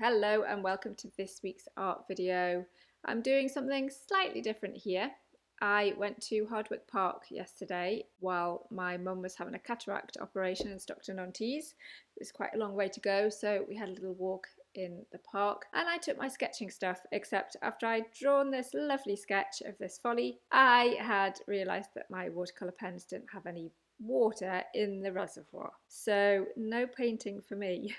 Hello and welcome to this week's art video. I'm doing something slightly different here. I went to Hardwick Park yesterday while my mum was having a cataract operation in Stockton-on-Tees. It's quite a long way to go, so we had a little walk in the park and I took my sketching stuff, except after I'd drawn this lovely sketch of this folly, I had realised that my watercolour pens didn't have any water in the reservoir. So no painting for me.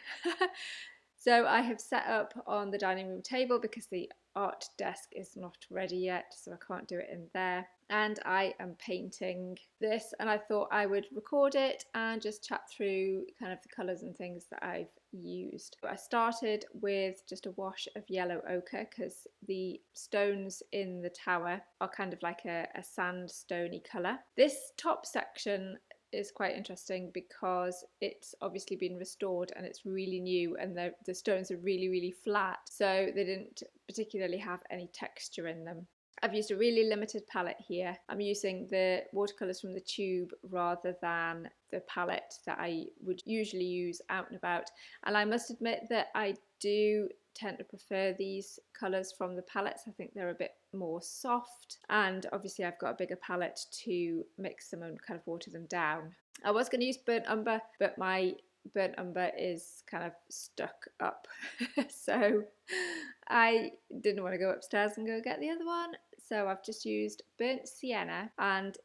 So I have set up on the dining room table because the art desk is not ready yet, so I can't do it in there. And I am painting this, and I thought I would record it and just chat through kind of the colours and things that I've used. I started with just a wash of yellow ochre because the stones in the tower are kind of like a sandstony colour. This top section is quite interesting because it's obviously been restored and it's really new, and the stones are really flat, so they didn't particularly have any texture in them. I've used a really limited palette here. I'm using the watercolours from the tube rather than the palette that I would usually use out and about, and I must admit that I do tend to prefer these colours from the palettes. I think they're a bit more soft, and obviously I've got a bigger palette to mix them and kind of water them down. I was going to use burnt umber, but my burnt umber is kind of stuck up so I didn't want to go upstairs and go get the other one, so I've just used burnt sienna, and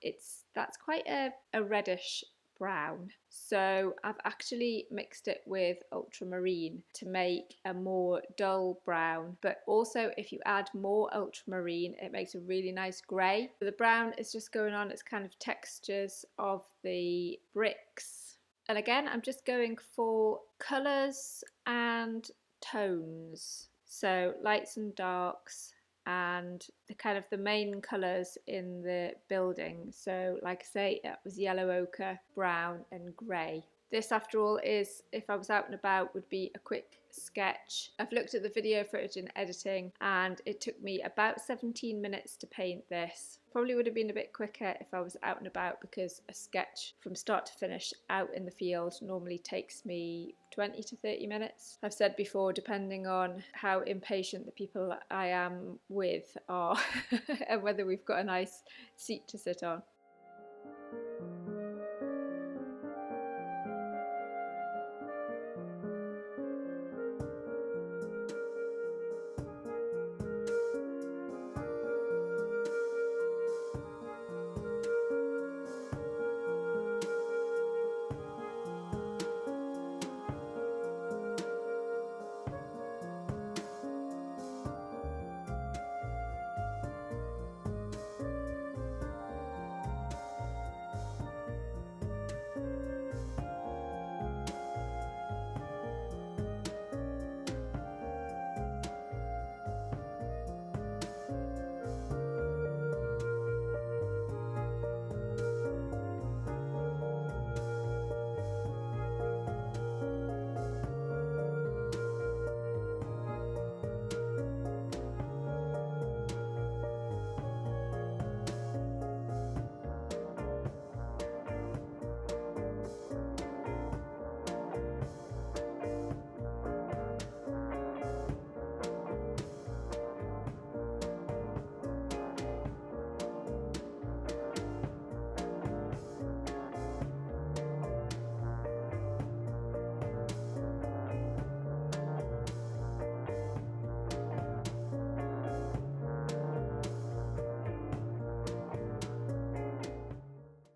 that's quite a reddish brown. So I've actually mixed it with ultramarine to make a more dull brown, but also if you add more ultramarine it makes a really nice grey. The brown is just going on its kind of textures of the bricks, and again I'm just going for colours and tones, so lights and darks, and the main colours in the building. So like I say, it was yellow ochre, brown and grey. This, after all, is, if I was out and about, would be a quick sketch. I've looked at the video footage and editing, and it took me about 17 minutes to paint this. Probably would have been a bit quicker if I was out and about, because a sketch from start to finish out in the field normally takes me 20 to 30 minutes. I've said before, depending on how impatient the people I am with are and whether we've got a nice seat to sit on.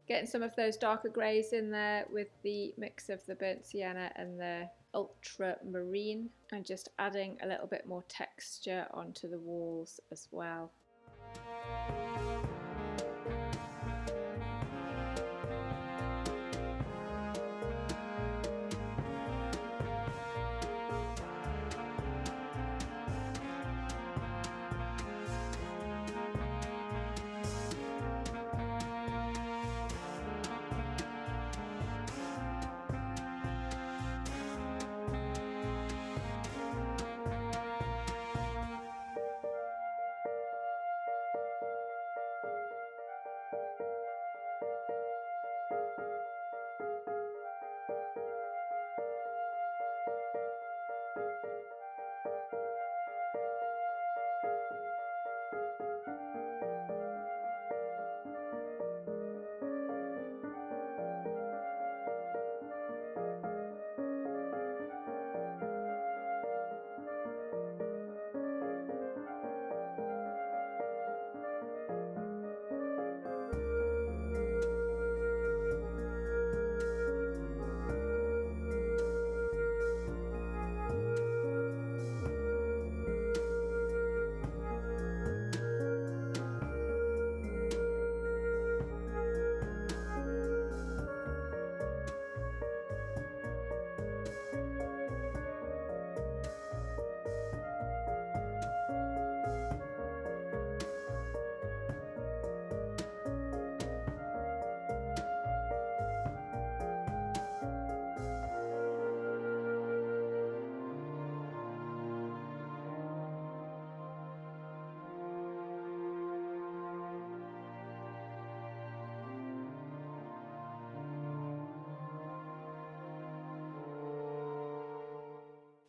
Getting some of those darker greys in there with the mix of the burnt sienna and the ultramarine, and just adding a little bit more texture onto the walls as well.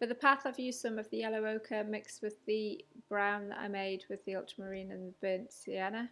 For the path, I've used some of the yellow ochre mixed with the brown that I made with the ultramarine and the burnt sienna.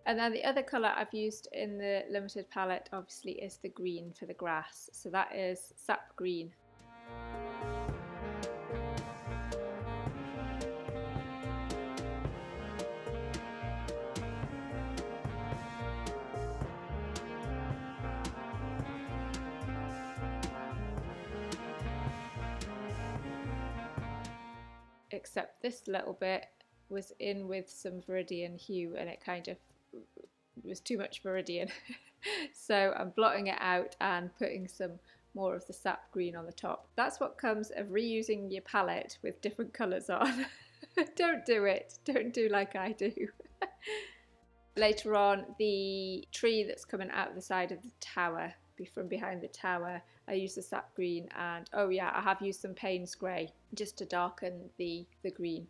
And then the other colour I've used in the limited palette obviously is the green for the grass. So that is sap green. Except this little bit was in with some Viridian hue and it kind of was too much Viridian. So I'm blotting it out and putting some more of the sap green on the top. That's what comes of reusing your palette with different colours on. Don't do it. Don't do like I do. Later on, the tree that's coming out of the side of the tower, from behind the tower, I use the sap green, and oh yeah, I have used some Payne's grey just to darken the green.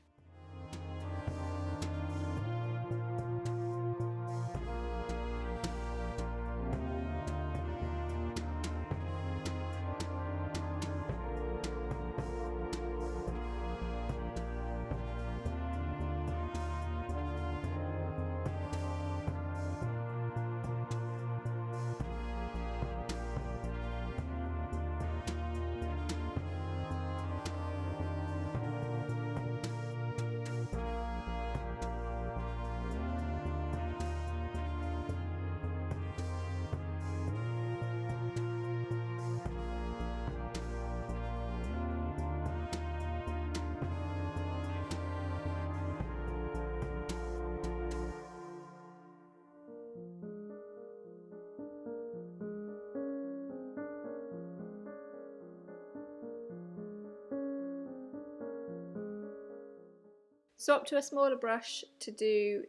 Swap to a smaller brush to do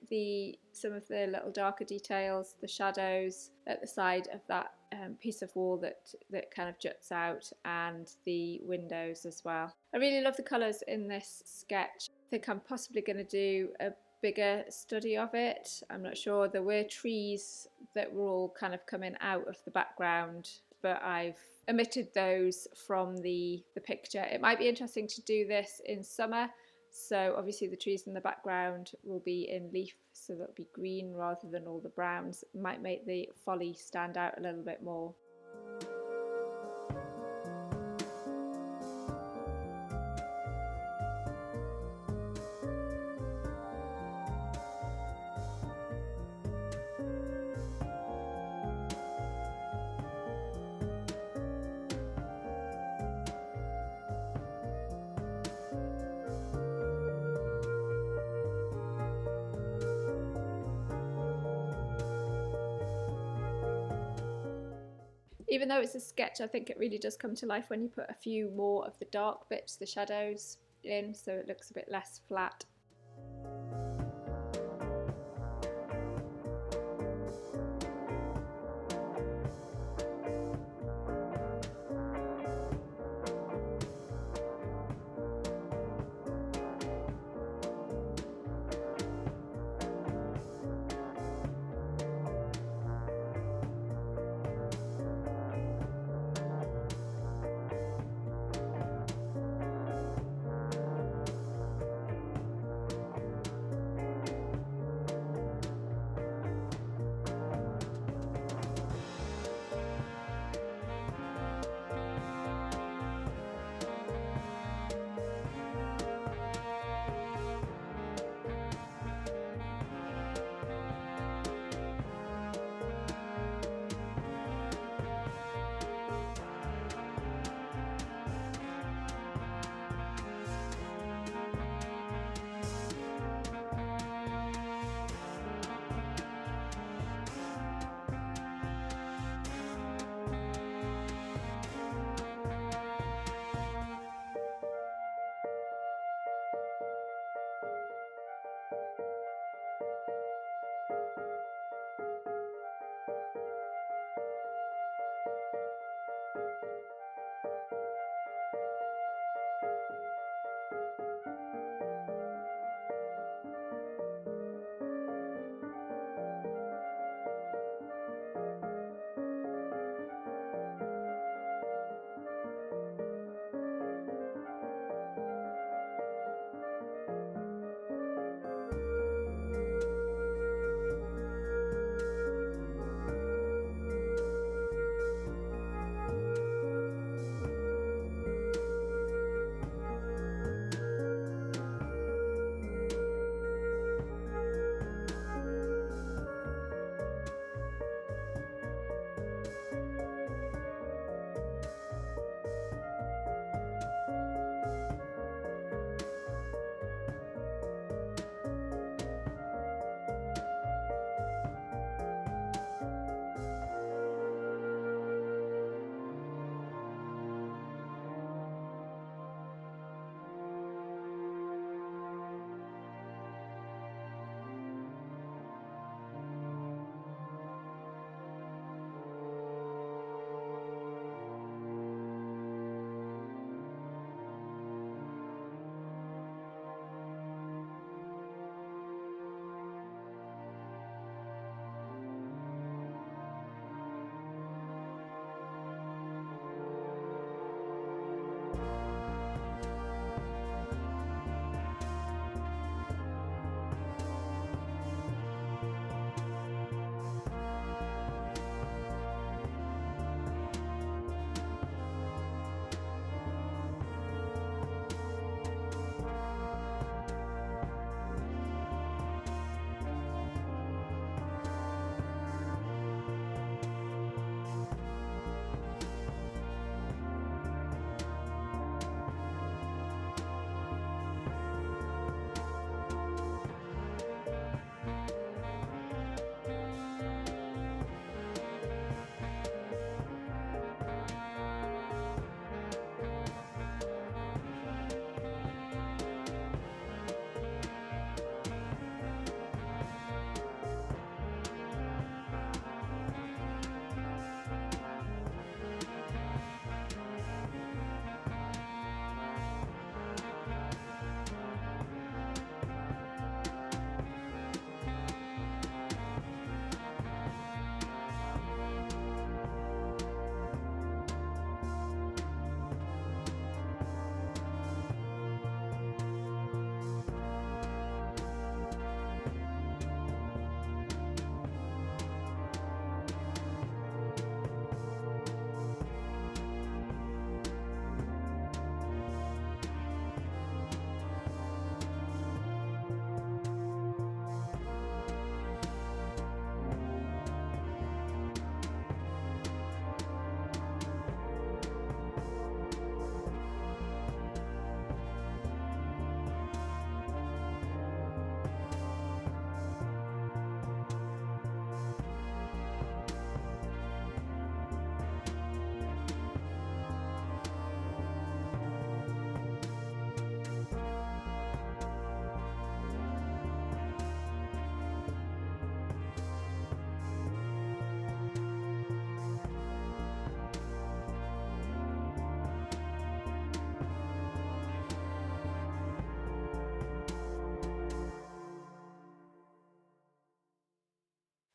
some of the little darker details, the shadows at the side of that piece of wall that kind of juts out, and the windows as well. I really love the colours in this sketch. I think I'm possibly going to do a bigger study of it. I'm not sure. There were trees that were all kind of coming out of the background, but I've omitted those from the picture. It might be interesting to do this in summer. So obviously the trees in the background will be in leaf, so that'll be green rather than all the browns. It might make the folly stand out a little bit more. Even though it's a sketch, I think it really does come to life when you put a few more of the dark bits, the shadows, in, so it looks a bit less flat.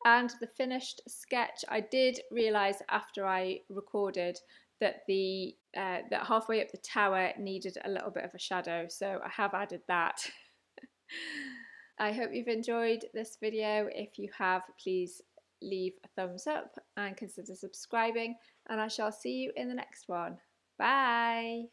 And the finished sketch, I did realise after I recorded that that halfway up the tower needed a little bit of a shadow, so I have added that. I hope you've enjoyed this video. If you have, please leave a thumbs up and consider subscribing, and I shall see you in the next one. Bye!